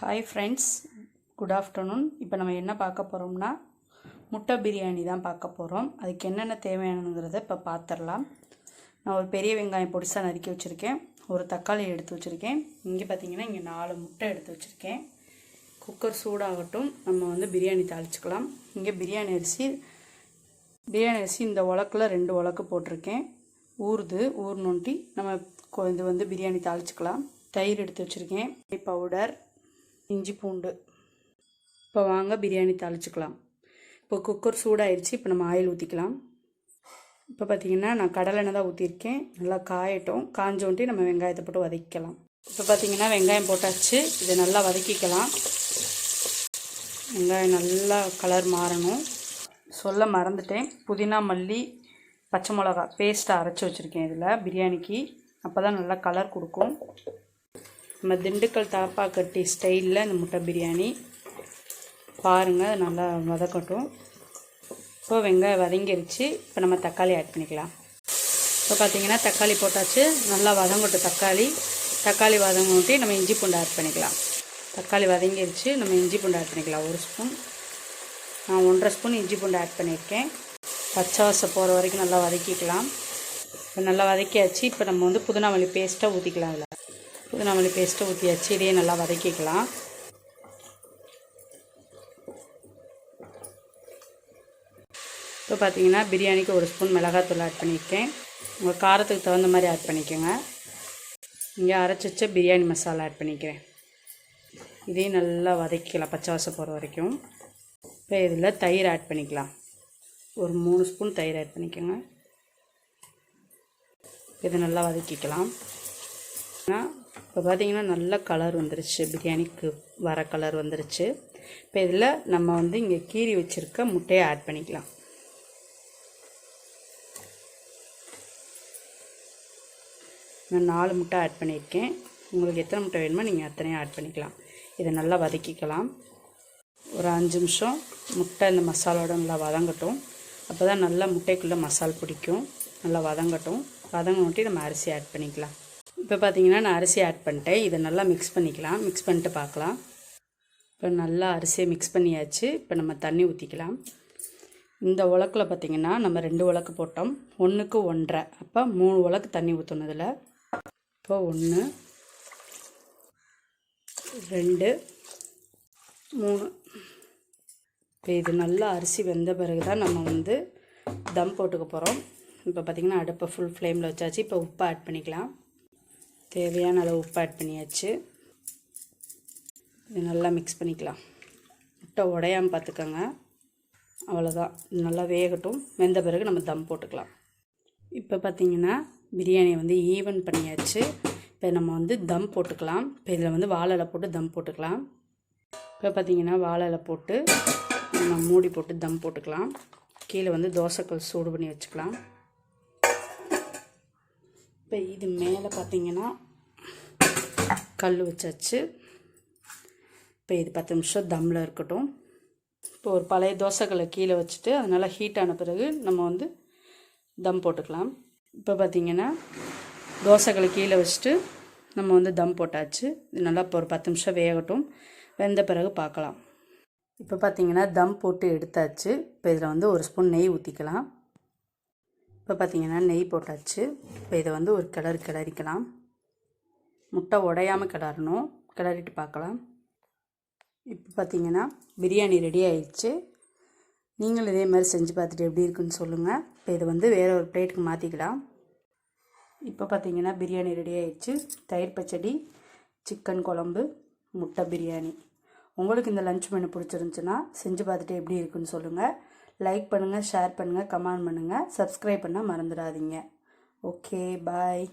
Hi friends, good afternoon. இப்போ நம்ம என்ன பார்க்க போகிறோம்னா முட்டை பிரியாணி தான் பார்க்க போகிறோம். அதுக்கு என்னென்ன தேவையானங்கிறத இப்போ பார்த்துடலாம். நான் ஒரு பெரிய வெங்காயம் பொடிசாக நறுக்கி வச்சுருக்கேன், ஒரு தக்காளி எடுத்து வச்சுருக்கேன். இங்கே பார்த்தீங்கன்னா இங்கே 4 முட்டை எடுத்து வச்சுருக்கேன். குக்கர் சூடாகட்டும், நம்ம பிரியாணி தாளிச்சுக்கலாம். இங்கே பிரியாணி அரிசி இந்த உலக்கில் 2 உலக்கு போட்டிருக்கேன். ஊர்னொண்டி நம்ம இது பிரியாணி தாளிச்சுக்கலாம். தயிர் எடுத்து வச்சுருக்கேன், பவுடர், இஞ்சி பூண்டு. இப்போ வாங்க பிரியாணி தாளிச்சுக்கலாம். இப்போ குக்கர் சூடாயிடுச்சு. இப்போ நம்ம ஆயில் ஊற்றிக்கலாம். இப்போ பார்த்திங்கன்னா நான் கடலெண்ணெய் தான் ஊற்றிருக்கேன். நல்லா காயட்டும். காஞ்சோண்டி நம்ம வெங்காயத்தை போட்டு வதக்கிக்கலாம். இப்போ பார்த்திங்கன்னா வெங்காயம் போட்டாச்சு. இதை நல்லா வதக்கிக்கலாம். வெங்காயம் நல்லா கலர் மாறணும். சொல்ல மறந்துட்டேன், புதினா, மல்லி, பச்சை மிளகா பேஸ்ட்டை அரைச்சி வச்சுருக்கேன் இதில் பிரியாணிக்கு. அப்போ தான் நல்லா கலர் கொடுக்கும். நம்ம திண்டுக்கல் தாப்பாக்கட்டி ஸ்டைலில் இந்த முட்டை பிரியாணி பாருங்கள், நல்லா வதக்கட்டும். இப்போ வெங்காயம் வதங்கிருச்சு. இப்போ நம்ம தக்காளி ஆட் பண்ணிக்கலாம். இப்போ பார்த்திங்கன்னா தக்காளி போட்டாச்சு. நல்லா வதங்கட்டும். தக்காளி வதங்கி நம்ம இஞ்சி பூண்டு ஆட் பண்ணிக்கலாம். தக்காளி வதங்கிருச்சு. நம்ம இஞ்சி பூண்டு ஆட் பண்ணிக்கலாம். 1 ஸ்பூன். நான் 1.5 ஸ்பூன் இஞ்சி பூண்டு ஆட் பண்ணியிருக்கேன். பச்சை வாசம் போகிற வரைக்கும் நல்லா வதக்கிக்கலாம். இப்போ நல்லா வதக்கியாச்சு. இப்போ நம்ம புதினா மல்லி பேஸ்ட்டாக ஊற்றிக்கலாம். அதில் புதினா மல்லி பேஸ்ட்டை ஊற்றியாச்சு. இதையே நல்லா வதக்கிக்கலாம். இப்போ பார்த்தீங்கன்னா பிரியாணிக்கு 1 ஸ்பூன் மிளகாத்தூள் ஆட் பண்ணியிருக்கேன். உங்கள் காரத்துக்கு தகுந்த மாதிரி ஆட் பண்ணிக்கோங்க. இங்கே அரைச்சி வச்ச பிரியாணி மசாலா ஆட் பண்ணிக்கிறேன். இதையும் நல்லா வதக்கிக்கலாம் பச்சை வாசம் போகிற வரைக்கும். இப்போ இதில் தயிர் ஆட் பண்ணிக்கலாம். ஒரு 3 ஸ்பூன் தயிர் ஆட் பண்ணிக்கோங்க. இதை நல்லா வதக்கிக்கலாம். இப்போ பார்த்திங்கன்னா நல்ல கலர் வந்துருச்சு, பிரியாணிக்கு வர கலர் வந்துருச்சு. இப்போ இதில் நம்ம இங்கே கீறி வச்சுருக்க முட்டையை ஆட் பண்ணிக்கலாம். நான் 4 முட்டை ஆட் பண்ணியிருக்கேன். உங்களுக்கு எத்தனை முட்டை வேணுமோ நீங்கள் அத்தனையும் ஆட் பண்ணிக்கலாம். இதை நல்லா வதக்கிக்கலாம். ஒரு 5 நிமிஷம் முட்டை இந்த மசாலோட நல்லா வதங்கட்டும். அப்போ தான் நல்லா முட்டைக்குள்ளே மசால் பிடிக்கும். நல்லா வதங்கட்டும். வதங்கிட்டு நம்ம அரிசி ஆட் பண்ணிக்கலாம். இப்போ பார்த்திங்கன்னா நான் அரிசி ஆட் பண்ணிட்டேன். இதை நல்லா மிக்ஸ் பண்ணிக்கலாம். மிக்ஸ் பண்ணிட்டு பார்க்கலாம். இப்போ நல்லா அரிசியை மிக்ஸ் பண்ணியாச்சு. இப்போ நம்ம தண்ணி ஊற்றிக்கலாம். இந்த உலக்கில் பார்த்திங்கன்னா நம்ம 2 உலக்கு போட்டோம், 1க்கு 1.5, அப்போ 3 உலக்கு தண்ணி ஊற்றணும். இதில் இப்போ 1, 2, 3. இப்போ இது நல்லா அரிசி வெந்த பிறகு தான் நம்ம தம் போட்டுக்க போகிறோம். இப்போ பார்த்திங்கன்னா அடுப்பை ஃபுல் ஃப்ளேமில் வச்சாச்சு. இப்போ உப்பு ஆட் பண்ணிக்கலாம். தேவையான அளவு உப்பு ஆட் பண்ணியாச்சு. இது நல்லா மிக்ஸ் பண்ணிக்கலாம். முட்டை உடையாமல் பார்த்துக்கோங்க. அவ்வளோதான். நல்லா வேகட்டும். வெந்த பிறகு நம்ம தம் போட்டுக்கலாம். இப்போ பார்த்திங்கன்னா பிரியாணியை ஈவன் பண்ணியாச்சு. இப்போ நம்ம தம் போட்டுக்கலாம். இப்போ இதில் வாழை இலை போட்டு தம் போட்டுக்கலாம். இப்போ பார்த்திங்கன்னா வாழை இலை போட்டு நம்ம மூடி போட்டு தம் போட்டுக்கலாம். கீழே தோசைக்கல் சூடு பண்ணி வச்சுக்கலாம். இப்போ இது மேலே பார்த்திங்கன்னா கல் வச்சாச்சு. இப்போ இது 10 நிமிஷம் தம்மில் இருக்கட்டும். இப்போ ஒரு பழைய தோசைக்கல்லை கீழே வச்சுட்டு அதனால் ஹீட் ஆன பிறகு நம்ம தம் போட்டுக்கலாம். இப்போ பார்த்திங்கன்னா தோசைக்கல்லை கீழே வச்சுட்டு நம்ம தம் போட்டாச்சு. இது நல்லா இப்போ ஒரு 10 நிமிஷம் வேகட்டும். வெந்த பிறகு பார்க்கலாம். இப்போ பார்த்திங்கன்னா தம் போட்டு எடுத்தாச்சு. இப்போ இதில் 1 ஸ்பூன் நெய் ஊற்றிக்கலாம். இப்போ பார்த்திங்கன்னா நெய் போட்டாச்சு. இப்போ இதை ஒரு கிளறிக்கலாம். முட்டை உடையாமல் கிளறணும். கிளறிட்டு பார்க்கலாம். இப்போ பார்த்திங்கன்னா பிரியாணி ரெடி ஆயிடுச்சு. நீங்களும் இதே மாதிரி செஞ்சு பார்த்துட்டு எப்படி இருக்குன்னு சொல்லுங்கள். இப்போ இதை வேறு ஒரு பிளேட்டுக்கு மாற்றிக்கலாம். இப்போ பார்த்திங்கன்னா பிரியாணி ரெடி ஆயிடுச்சு. தயிர் பச்சடி, சிக்கன் குழம்பு, முட்டை பிரியாணி. உங்களுக்கு இந்த லஞ்ச் மெனு பிடிச்சிருந்துச்சுன்னா செஞ்சு பார்த்துட்டு எப்படி இருக்குன்னு சொல்லுங்கள். லைக் பண்ணுங்கள், ஷேர் பண்ணுங்கள், கமெண்ட் பண்ணுங்கள், சப்ஸ்கிரைப் பண்ண மறந்துடாதீங்க. ஓகே, பாய்.